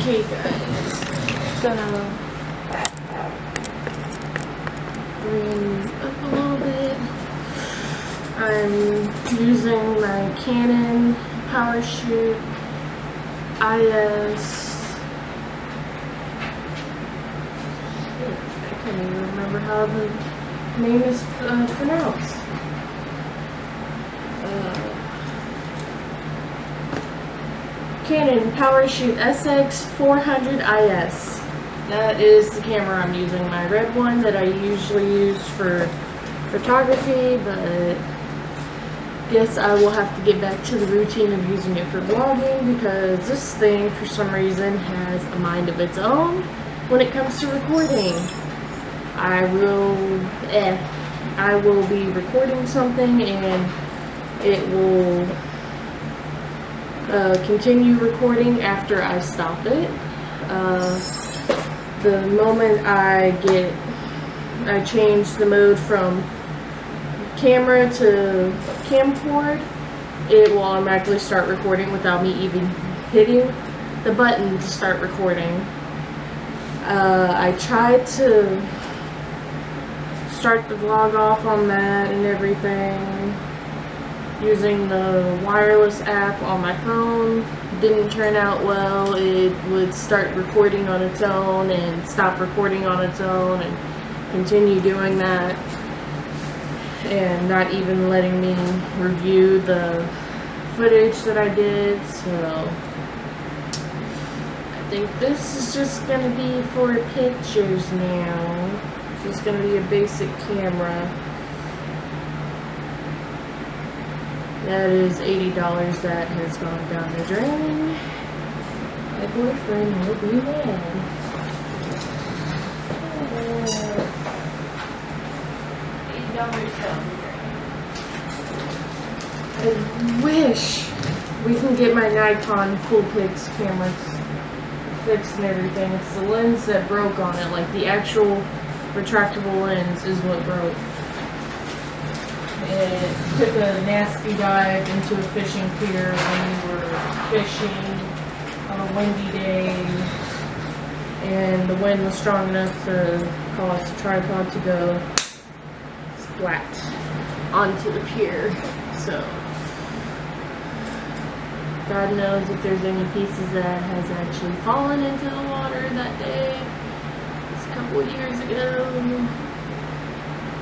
Okay guys, gonna bring up a little bit. I'm using my Canon PowerShot IS. I can't even remember how the name is pronounced. Canon PowerShot SX400 IS. That is the camera I'm using. My red one that I usually use for photography, but guess I will have to get back to the routine of using it for vlogging because this thing, for some reason, has a mind of its own when it comes to recording. I will be recording something and it will continue recording after I stop it. The moment I change the mode from camera to camcord, it will automatically start recording without me even hitting the button to start recording. I tried to start the vlog off on that and everything using the wireless app on my phone. Didn't turn out well. It would start recording on its own and stop recording on its own and continue doing that and not even letting me review the footage that I did. So I think this is just gonna be for pictures now. It's just gonna be a basic camera. That is $80 that has gone down the drain. My boyfriend will be mad. $80 down the drain. I wish we can get my Nikon Coolpix cameras fixed and everything. It's the lens that broke on it. Like the actual retractable lens is what broke. It took a nasty dive into a fishing pier when we were fishing on a windy day, and the wind was strong enough to cause the tripod to go splat onto the pier. So God knows if there's any pieces that has actually fallen into the water that day. It's a couple of years ago.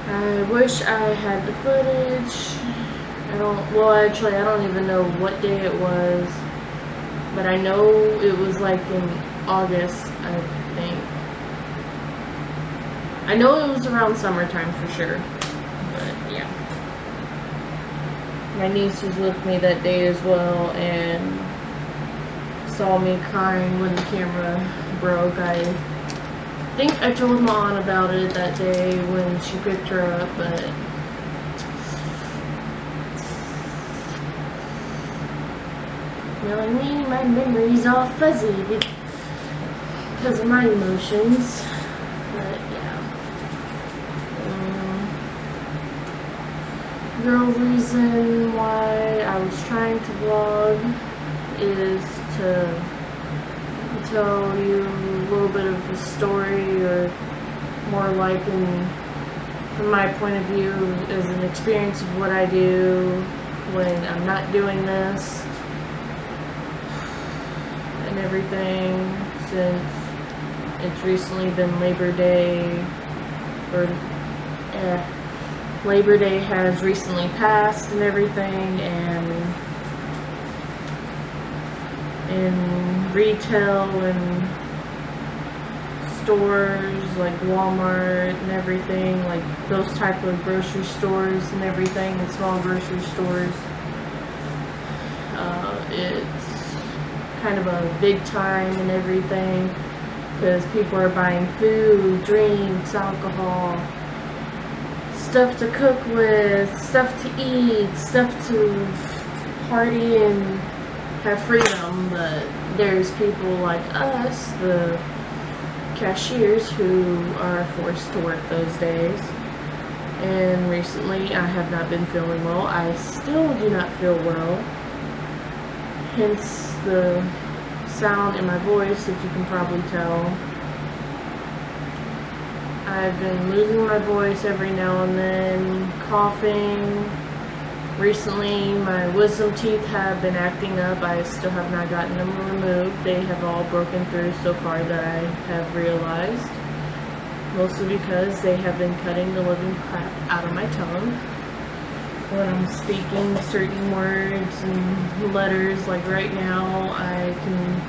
I wish I had the footage. I don't even know what day it was, but I know it was like in August, I think. I know it was around summertime for sure, but yeah. My niece was with me that day as well and saw me crying when the camera broke. I think I told my aunt about it that day when she picked her up, but you know what I mean? My memory's all fuzzy because of my emotions. But yeah. The real reason why I was trying to vlog is to tell you a little bit of the story, or more like from my point of view as an experience of what I do when I'm not doing this and everything, since it's recently been Labor Day, or Labor Day has recently passed and everything, and in retail and stores like Walmart and everything, like those type of grocery stores and everything, and small grocery stores, it's kind of a big time and everything because people are buying food, drinks, alcohol, stuff to cook with, stuff to eat, stuff to party and have freedom. But there's people like us, the cashiers, who are forced to work those days. And recently I have not been feeling well. I still do not feel well, hence the sound in my voice, if you can probably tell. I've been losing my voice every now and then, coughing. Recently, my wisdom teeth have been acting up. I still have not gotten them removed. They have all broken through so far that I have realized. Mostly because they have been cutting the living crap out of my tongue when I'm speaking certain words and letters. Like right now, I can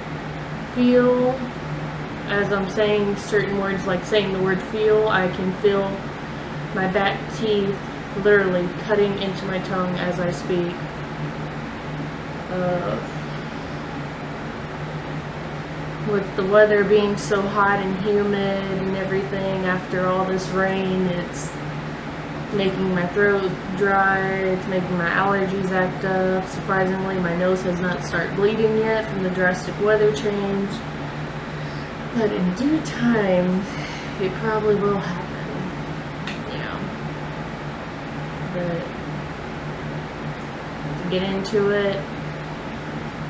feel, as I'm saying certain words, like saying the word feel, I can feel my back teeth literally cutting into my tongue as I speak. With the weather being so hot and humid and everything after all this rain, it's making my throat dry, it's making my allergies act up. Surprisingly, my nose has not started bleeding yet from the drastic weather change. But in due time, it probably will happen. Yeah. But to get into it,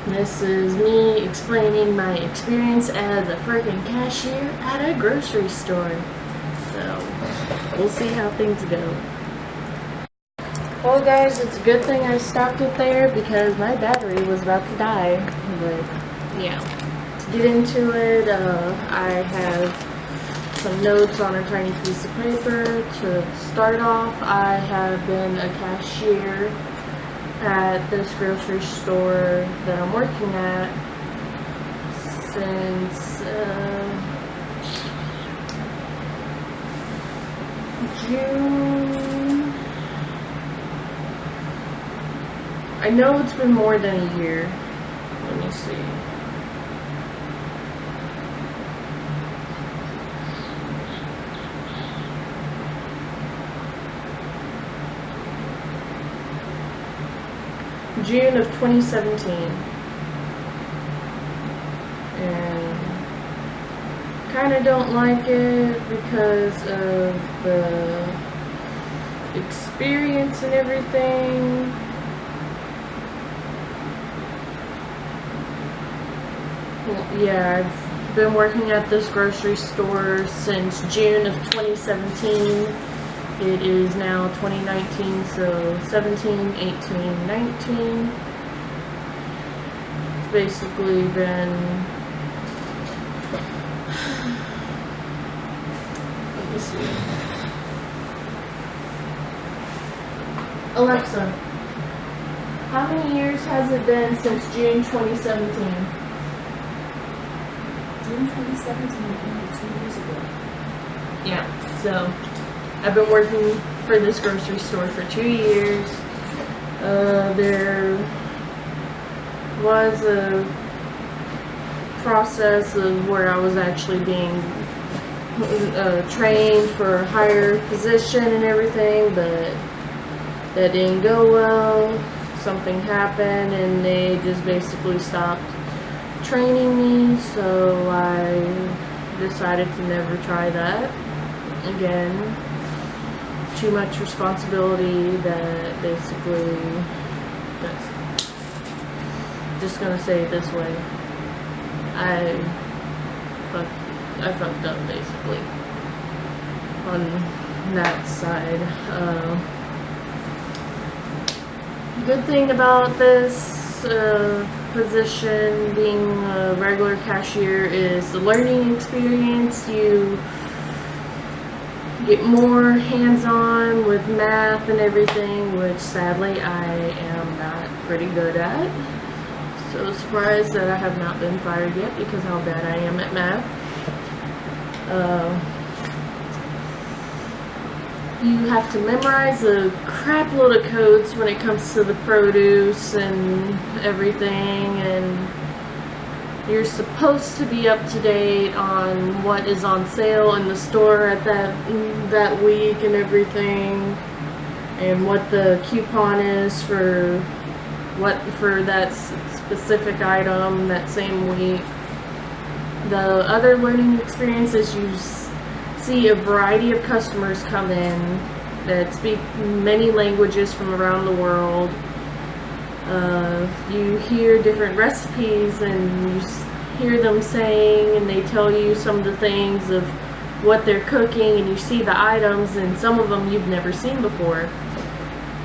this is me explaining my experience as a freaking cashier at a grocery store. So, we'll see how things go. Well guys, it's a good thing I stopped it there because my battery was about to die. But, yeah. To get into it, I have some notes on a tiny piece of paper. To start off, I have been a cashier at this grocery store that I'm working at since June. I know it's been more than a year. Let me see. June of 2017, and kind of don't like it because of the experience and everything. Well, yeah, I've been working at this grocery store since June of 2017. It is now 2019, so 17, 18, 19. It's basically been, let me see. Alexa, how many years has it been since June 2017? June 2017, only 2 years ago. Yeah, so I've been working for this grocery store for 2 years. There was a process of where I was actually being trained for a higher position and everything, but that didn't go well. Something happened and they just basically stopped training me, so I decided to never try that again. Too much responsibility that basically, that's just gonna say it this way, I fucked up basically on that side. Good thing about this position, being a regular cashier, is the learning experience. You get more hands-on with math and everything, which sadly I am not pretty good at. So surprised that I have not been fired yet because how bad I am at math. You have to memorize a crap load of codes when it comes to the produce and everything, and you're supposed to be up to date on what is on sale in the store at that week and everything, and what the coupon is for that specific item that same week. The other learning experience is you see a variety of customers come in that speak many languages from around the world. You hear different recipes and hear them saying, and they tell you some of the things of what they're cooking, and you see the items, and some of them you've never seen before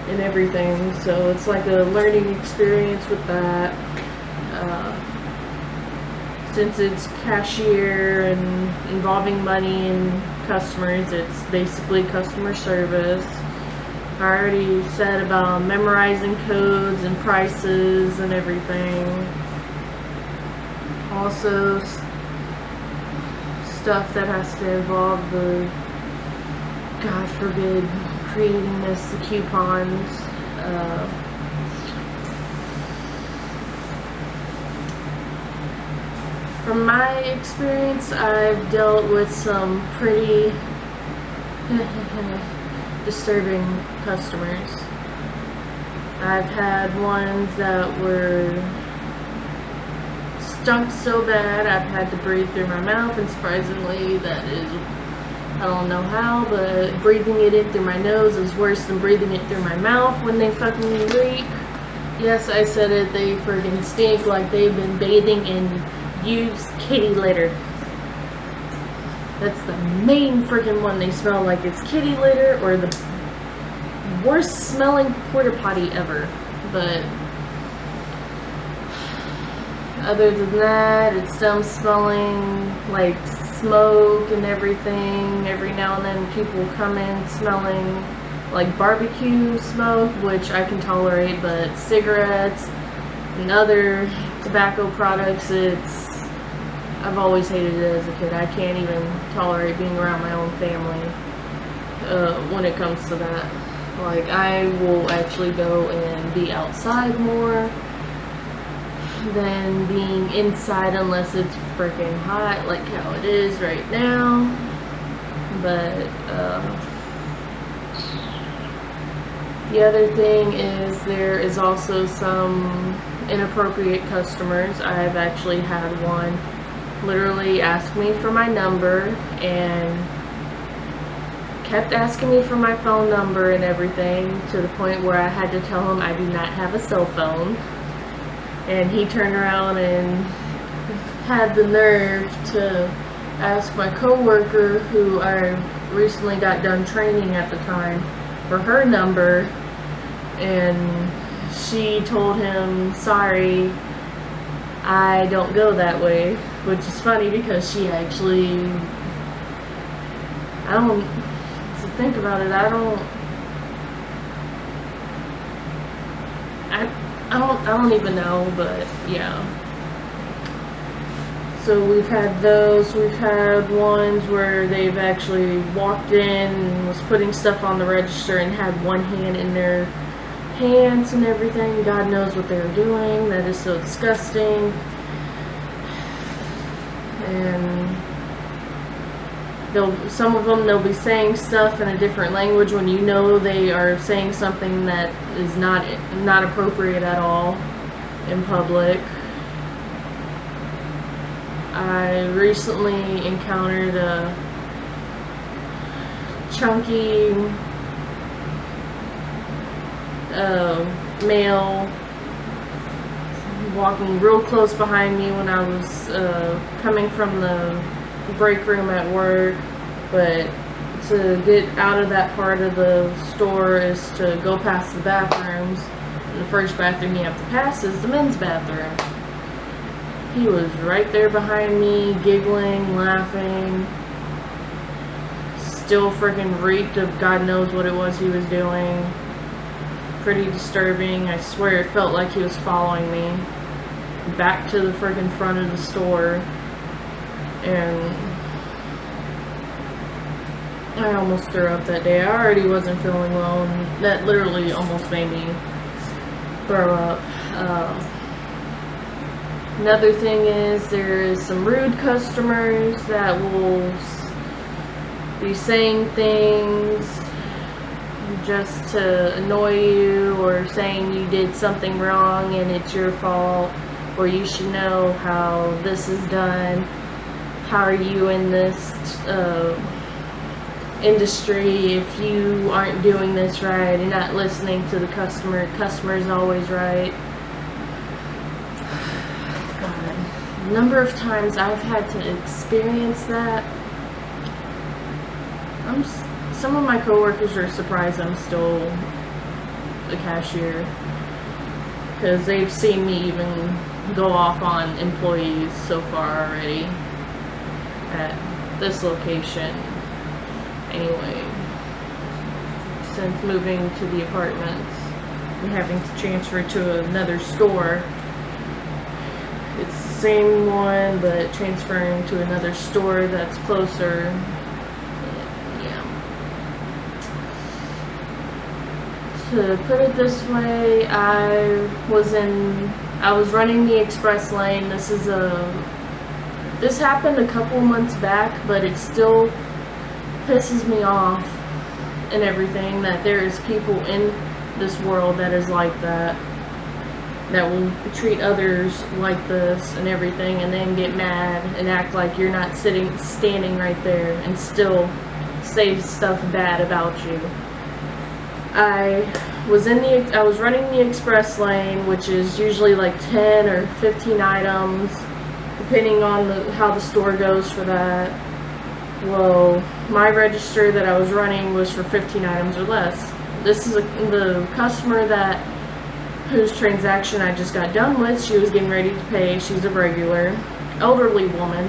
and everything. So it's like a learning experience with that. Since it's cashier and involving money and customers, it's basically customer service. I already said about memorizing codes and prices and everything. Also, stuff that has to involve the, God forbid, creating the coupons. From my experience, I've dealt with some pretty disturbing customers. I've had ones that were stunk so bad I've had to breathe through my mouth, and surprisingly that is, I don't know how, but breathing it in through my nose is worse than breathing it through my mouth when they fucking reek. Yes, I said it, they friggin' stink like they've been bathing in used kitty litter. That's the main freaking one. They smell like it's kitty litter or the worst smelling porta potty ever. But other than that, it's them smelling like smoke and everything. Every now and then people come in smelling like barbecue smoke, which I can tolerate, but cigarettes and other tobacco products, I've always hated it as a kid. I can't even tolerate being around my own family when it comes to that. Like, I will actually go and be outside more than being inside unless it's freaking hot, like how it is right now. But the other thing is there is also some inappropriate customers. I've actually had one literally ask me for my number and kept asking me for my phone number and everything, to the point where I had to tell him I do not have a cell phone. And he turned around and had the nerve to ask my coworker, who I recently got done training at the time, for her number, and she told him, sorry, I don't go that way. Which is funny because she actually, to think about it, I don't even know, but yeah. So we've had those. We've had ones where they've actually walked in and was putting stuff on the register and had one hand in their pants and everything. God knows what they were doing. That is so disgusting. And some of them, they'll be saying stuff in a different language when you know they are saying something that is not appropriate at all in public. I recently encountered a chunky male walking real close behind me when I was coming from the break room at work. But to get out of that part of the store is to go past the bathrooms. And the first bathroom you have to pass is the men's bathroom. He was right there behind me, giggling, laughing. Still freaking reeked of God knows what it was he was doing. Pretty disturbing. I swear it felt like he was following me back to the freaking front of the store. And I almost threw up that day. I already wasn't feeling well, and that literally almost made me throw up. Another thing is there is some rude customers that will be saying things just to annoy you, or saying you did something wrong and it's your fault, or you should know how this is done. How are you in this industry if you aren't doing this right and not listening to the customer? Customer's always right. God, number of times I've had to experience that, some of my coworkers are surprised I'm still a cashier, because they've seen me even go off on employees so far already at this location. Anyway, since moving to the apartments and having to transfer to another store, it's the same one but transferring to another store that's closer. Yeah. To put it this way, I was running the express lane. This happened a couple months back, but it still pisses me off and everything that there's people in this world that is like that will treat others like this and everything, and then get mad and act like you're not standing right there and still say stuff bad about you. I was running the express lane, which is usually like 10 or 15 items, depending on how the store goes for that. Well, my register that I was running was for 15 items or less. This is the customer whose transaction I just got done with. She was getting ready to pay. She's a regular elderly woman.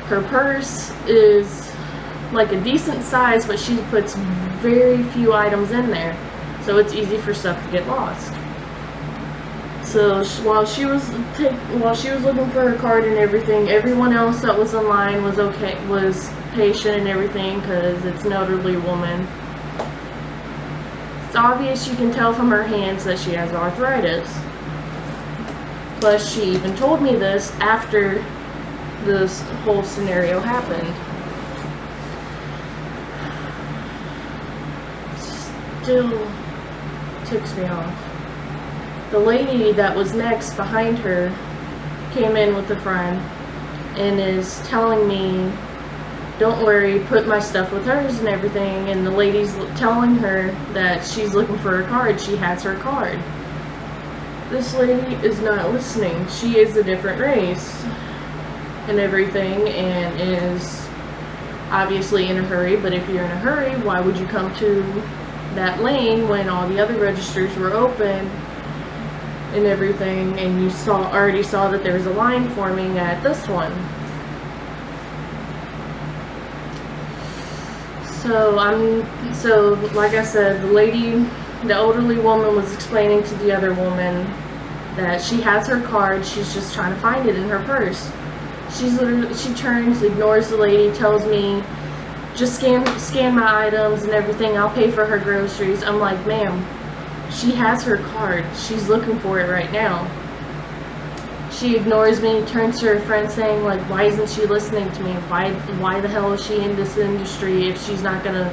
Her purse is like a decent size, but she puts very few items in there, so it's easy for stuff to get lost. So while she was looking for her card and everything, everyone else that was in line was patient and everything, because it's an elderly woman. It's obvious, you can tell from her hands that she has arthritis. Plus, she even told me this after this whole scenario happened. Still ticks me off. The lady that was next behind her came in with a friend and is telling me, don't worry, put my stuff with hers and everything, and the lady's telling her that she's looking for her card. She has her card. This lady is not listening. She is a different race and everything, and is obviously in a hurry, but if you're in a hurry, why would you come to that lane when all the other registers were open and everything, and you already saw that there was a line forming at this one? So like I said, the elderly woman was explaining to the other woman that she has her card, she's just trying to find it in her purse. She turns, ignores the lady, tells me, just scan my items and everything, I'll pay for her groceries. I'm like, ma'am, she has her card, she's looking for it right now. She ignores me, turns to her friend saying, like, why isn't she listening to me? Why the hell is she in this industry if she's not gonna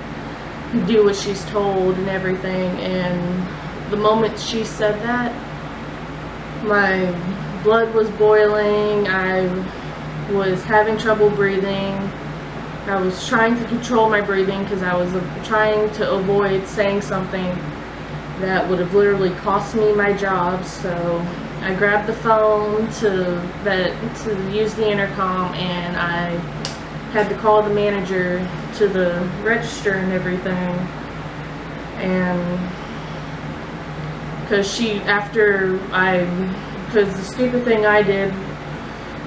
do what she's told and everything? And the moment she said that, my blood was boiling, I was having trouble breathing. I was trying to control my breathing because I was trying to avoid saying something that would have literally cost me my job. So I grabbed the phone to use the intercom, and I had to call the manager to the register and everything. And because the stupid thing I did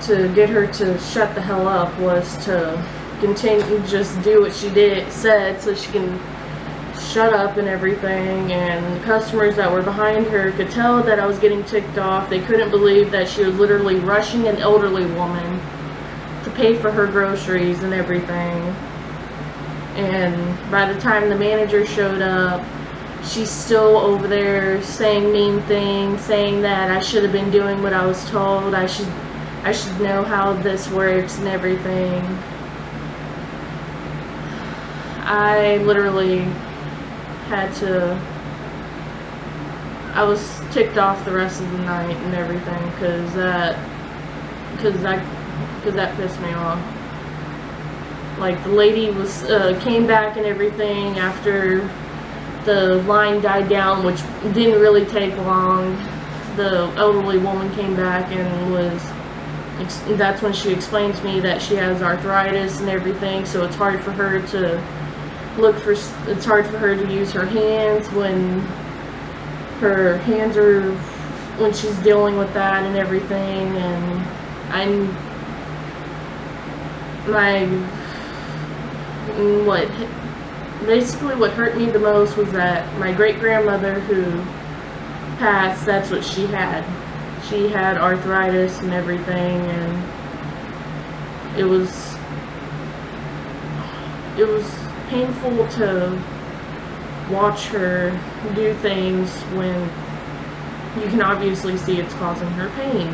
to get her to shut the hell up was to continue, just do what she said so she can shut up and everything. And the customers that were behind her could tell that I was getting ticked off. They couldn't believe that she was literally rushing an elderly woman to pay for her groceries and everything. And by the time the manager showed up, she's still over there saying mean things, saying that I should have been doing what I was told, I should know how this works and everything. I literally I was ticked off the rest of the night and everything, because that pissed me off. Like, the lady came back and everything after the line died down, which didn't really take long. The elderly woman came back and was That's when she explained to me that she has arthritis and everything, so it's hard for her to it's hard for her to use her hands when when she's dealing with that and everything. And basically what hurt me the most was that my great-grandmother who passed, that's what she had. She had arthritis and everything, and it was painful to watch her do things when you can obviously see it's causing her pain.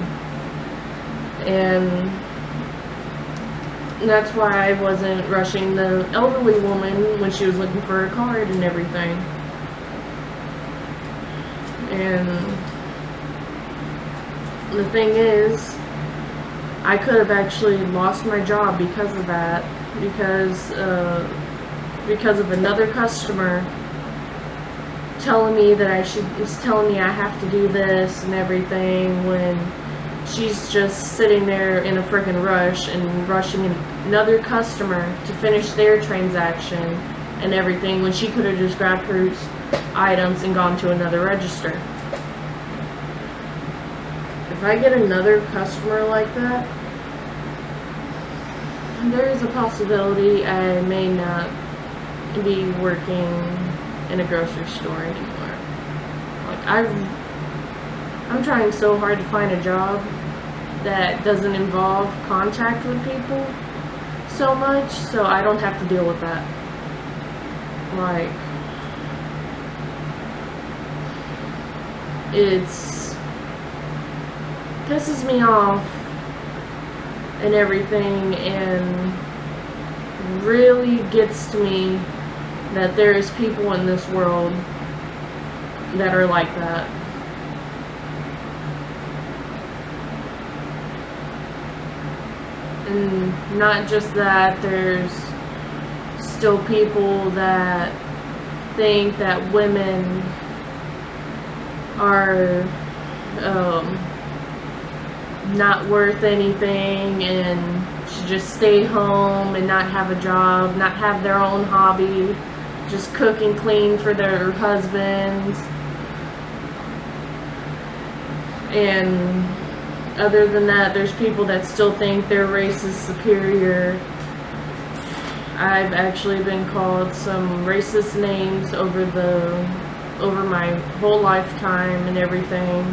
And that's why I wasn't rushing the elderly woman when she was looking for a card and everything. And the thing is, I could have actually lost my job because of that, because of another customer telling me that I have to do this and everything, when she's just sitting there in a freaking rush and rushing another customer to finish their transaction and everything, when she could have just grabbed her items and gone to another register. If I get another customer like that, there is a possibility I may not be working in a grocery store anymore. Like, I'm trying so hard to find a job that doesn't involve contact with people so much, so I don't have to deal with that. Like, pisses me off and everything, and really gets to me that there's people in this world that are like that. And not just that, there's still people that think that women are not worth anything and should just stay home and not have a job, not have their own hobby, just cook and clean for their husbands. And other than that, there's people that still think their race is superior. I've actually been called some racist names over my whole lifetime and everything,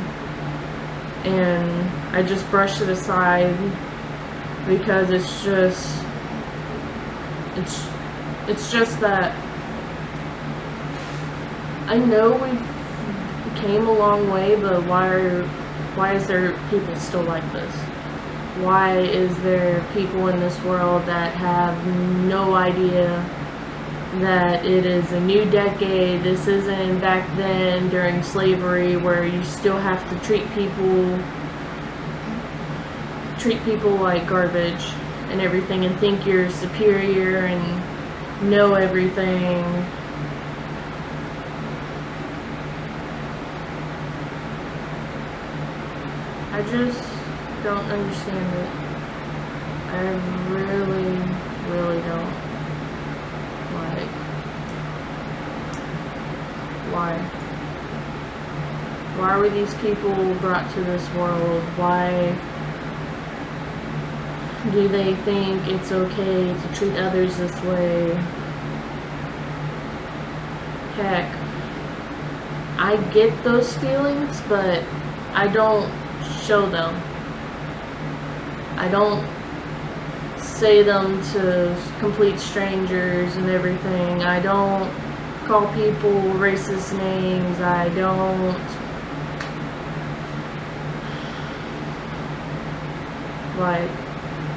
and I just brushed it aside because it's just that I know we came a long way, but why is there people still like this? Why is there people in this world that have no idea that it is a new decade? This isn't back then during slavery where you still have to treat people like garbage and everything and think you're superior and know everything. I just don't understand it. I really, really don't. Like, why? Why were these people brought to this world? Why do they think it's okay to treat others this way? Heck, I get those feelings, but I don't show them. I don't say them to complete strangers and everything. I don't call people racist names. I don't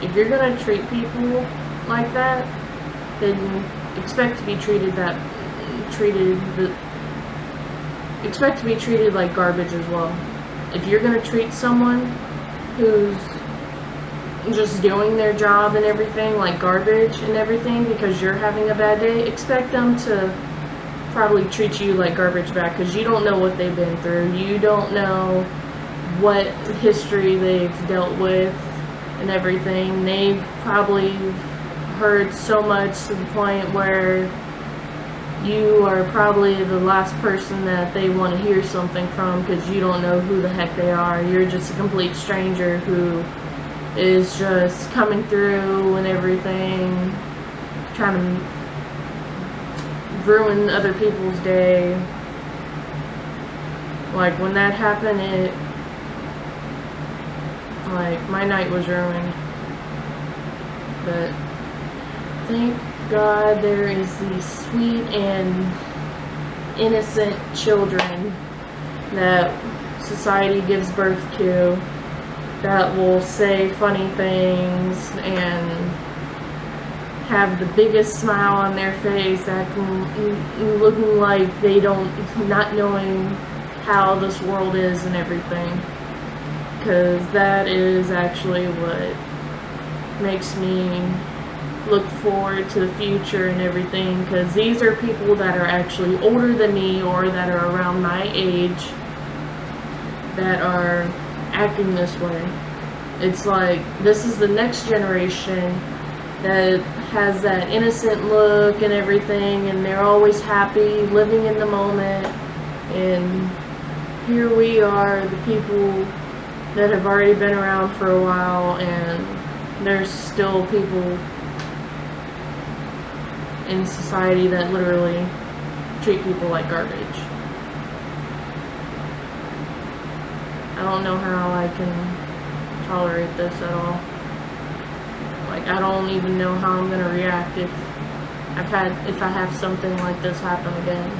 if you're gonna treat people like that, then expect to be treated like garbage as well. If you're gonna treat someone who's just doing their job and everything like garbage and everything because you're having a bad day, expect them to probably treat you like garbage back, because you don't know what they've been through. You don't know what history they've dealt with and everything. They've probably heard so much to the point where you are probably the last person that they want to hear something from, because you don't know who the heck they are. You're just a complete stranger who is just coming through and everything, trying to ruin other people's day. Like, when that happened, like, my night was ruined. But thank God there is these sweet and innocent children that society gives birth to that will say funny things and have the biggest smile on their face, that can looking like they not knowing how this world is and everything. Because that is actually what makes me look forward to the future and everything, because these are people that are actually older than me or that are around my age that are acting this way. It's like, this is the next generation that has that innocent look and everything, and they're always happy, living in the moment, and here we are, the people that have already been around for a while, and there's still people in society that literally treat people like garbage. I don't know how I can tolerate this at all. Like, I don't even know how I'm gonna react if I have something like this happen again.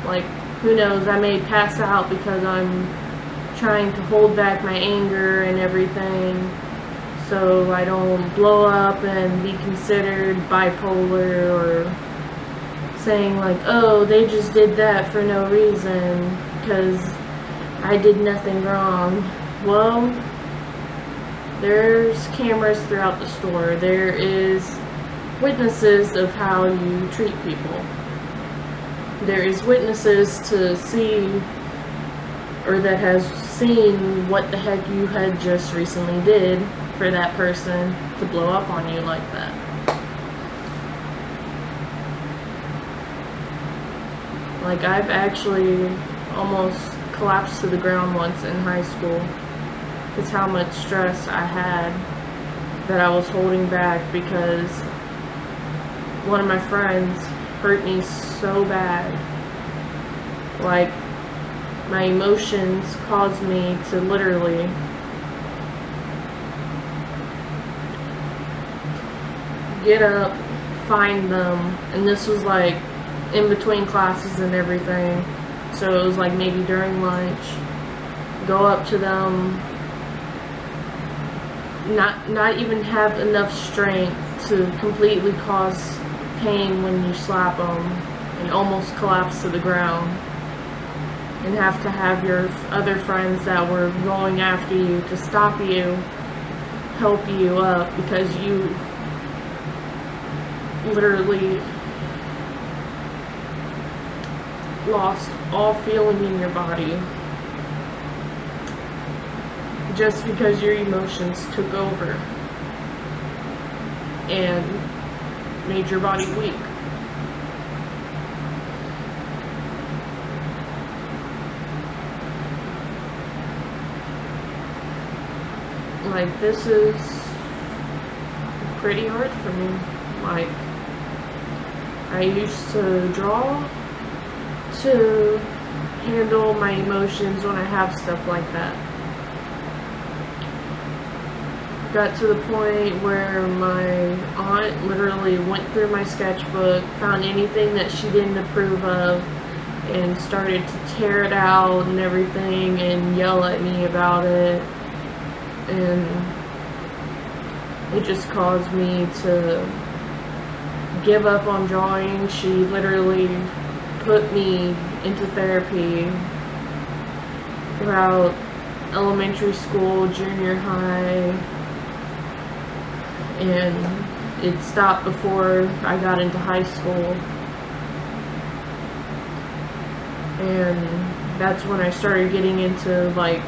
Like, who knows, I may pass out because I'm trying to hold back my anger and everything, so I don't blow up and be considered bipolar, or saying like, oh, they just did that for no reason because I did nothing wrong. Well, there's cameras throughout the store. There is witnesses of how you treat people. There is witnesses to see, or that has seen what the heck you had just recently did for that person to blow up on you like that. Like, I've actually almost collapsed to the ground once in high school. That's how much stress I had that I was holding back, because one of my friends hurt me so bad. Like, my emotions caused me to literally get up, find them, and this was like in between classes and everything, so it was like maybe during lunch, go up to them, not even have enough strength to completely cause pain when you slap them, and almost collapse to the ground, and have to have your other friends that were going after you to stop you, help you up, because you literally lost all feeling in your body just because your emotions took over and made your body weak. Like, this is pretty hard for me. Like, I used to draw to handle my emotions when I have stuff like that. Got to the point where my aunt literally went through my sketchbook, found anything that she didn't approve of, and started to tear it out and everything and yell at me about it. And it just caused me to give up on drawing. She literally put me into therapy throughout elementary school, junior high, and it stopped before I got into high school. And that's when I started getting into like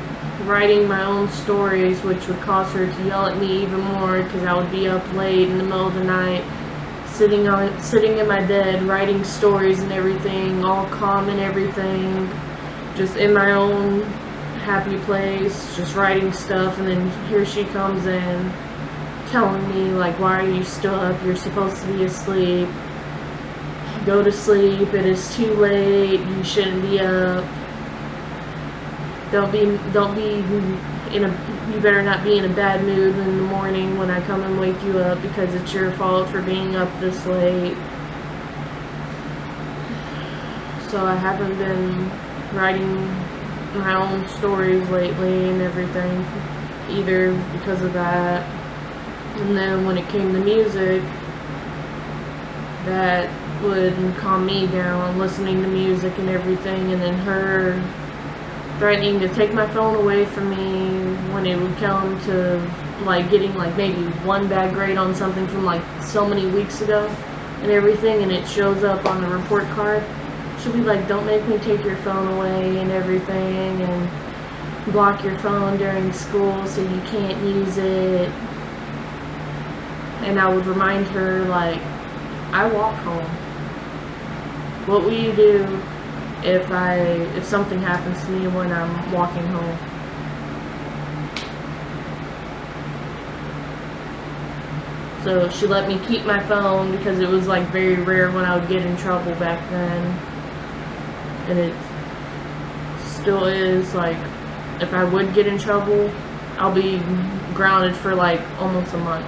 writing my own stories, which would cause her to yell at me even more because I would be up late in the middle of the night, sitting in my bed writing stories and everything, all calm and everything, just in my own happy place, just writing stuff. And then here she comes in telling me like, why are you still up? You're supposed to be asleep. Go to sleep. It is too late. You shouldn't be up. Don't be in a, you better not be in a bad mood in the morning when I come and wake you up because it's your fault for being up this late. So I haven't been writing my own stories lately and everything either because of that. And then when it came to music, that would calm me down, listening to music and everything, and then her threatening to take my phone away from me when it would come to like getting like maybe one bad grade on something from like so many weeks ago and everything, and it shows up on the report card. She'll be like, don't make me take your phone away and everything, and block your phone during school so you can't use it. And I would remind her, like, I walk home. What will you do if something happens to me when I'm walking home? So she let me keep my phone because it was like very rare when I would get in trouble back then. And it still is, like, if I would get in trouble, I'll be grounded for like almost a month.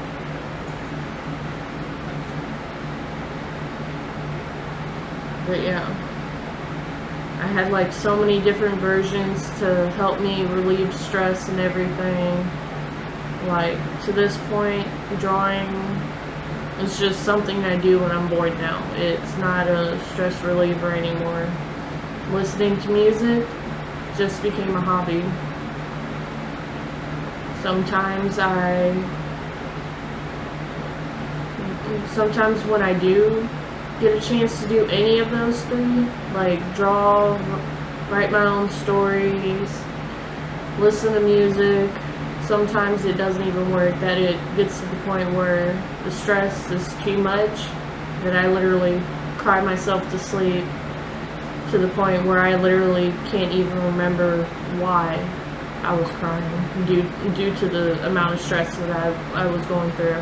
But yeah, I had like so many different versions to help me relieve stress and everything. Like, to this point, drawing is just something I do when I'm bored now. It's not a stress reliever anymore. Listening to music just became a hobby. Sometimes when I do get a chance to do any of those three, like draw, write my own stories, listen to music, sometimes it doesn't even work, that it gets to the point where the stress is too much that I literally cry myself to sleep, to the point where I literally can't even remember why I was crying due to the amount of stress that I was going through,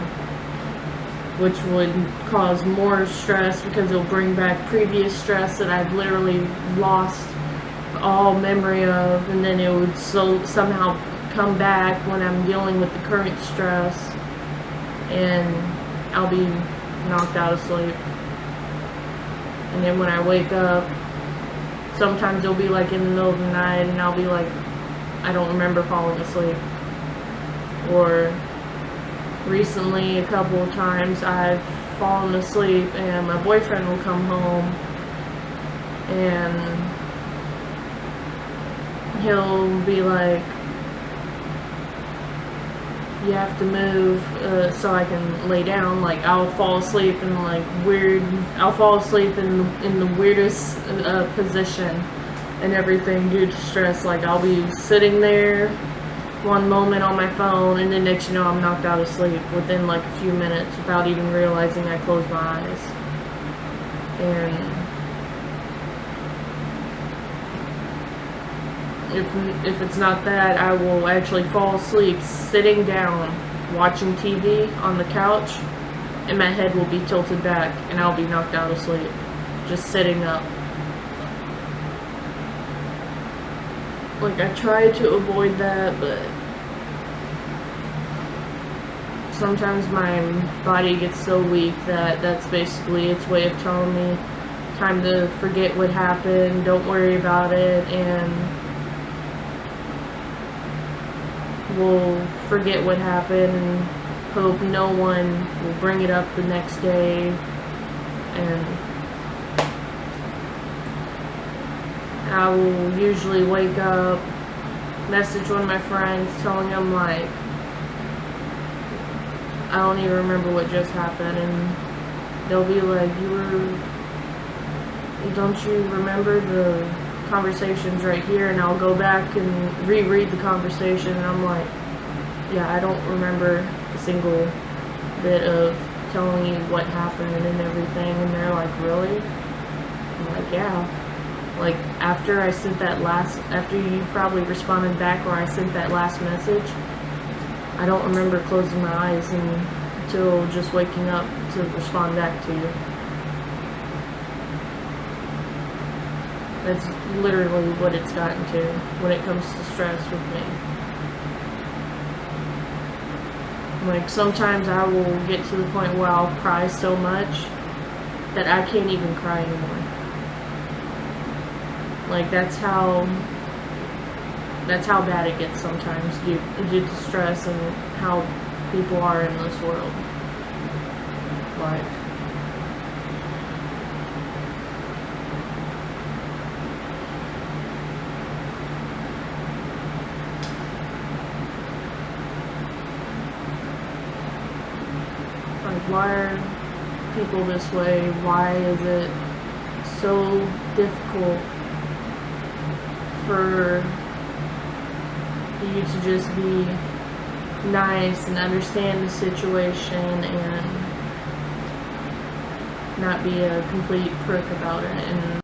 which would cause more stress because it'll bring back previous stress that I've literally lost all memory of, and then it would somehow come back when I'm dealing with the current stress, and I'll be knocked out of sleep. And then when I wake up, sometimes it'll be like in the middle of the night and I'll be like, I don't remember falling asleep. Or recently, a couple of times, I've fallen asleep and my boyfriend will come home and he'll be like, you have to move so I can lay down. Like, I'll fall asleep in like I'll fall asleep in the weirdest position and everything due to stress. Like, I'll be sitting there one moment on my phone, and then next you know I'm knocked out of sleep within like a few minutes without even realizing I closed my eyes. And if it's not that, I will actually fall asleep sitting down watching TV on the couch, and my head will be tilted back and I'll be knocked out of sleep just sitting up. Like, I try to avoid that, but sometimes my body gets so weak that that's basically its way of telling me time to forget what happened, don't worry about it, and we'll forget what happened and hope no one will bring it up the next day. And I will usually wake up, message one of my friends, telling them like, I don't even remember what just happened, and they'll be like, don't you remember the conversations right here, and I'll go back and reread the conversation, and I'm like, yeah, I don't remember a single bit of telling you what happened and everything. And they're like, really? I'm like, yeah. Like, after you probably responded back, or I sent that last message, I don't remember closing my eyes until just waking up to respond back to you. That's literally what it's gotten to when it comes to stress with me. Like, sometimes I will get to the point where I'll cry so much that I can't even cry anymore. Like, that's how bad it gets sometimes due to stress and how people are in this world. Like, why are people this way? Why is it so difficult for you to just be nice and understand the situation and not be a complete prick about it? And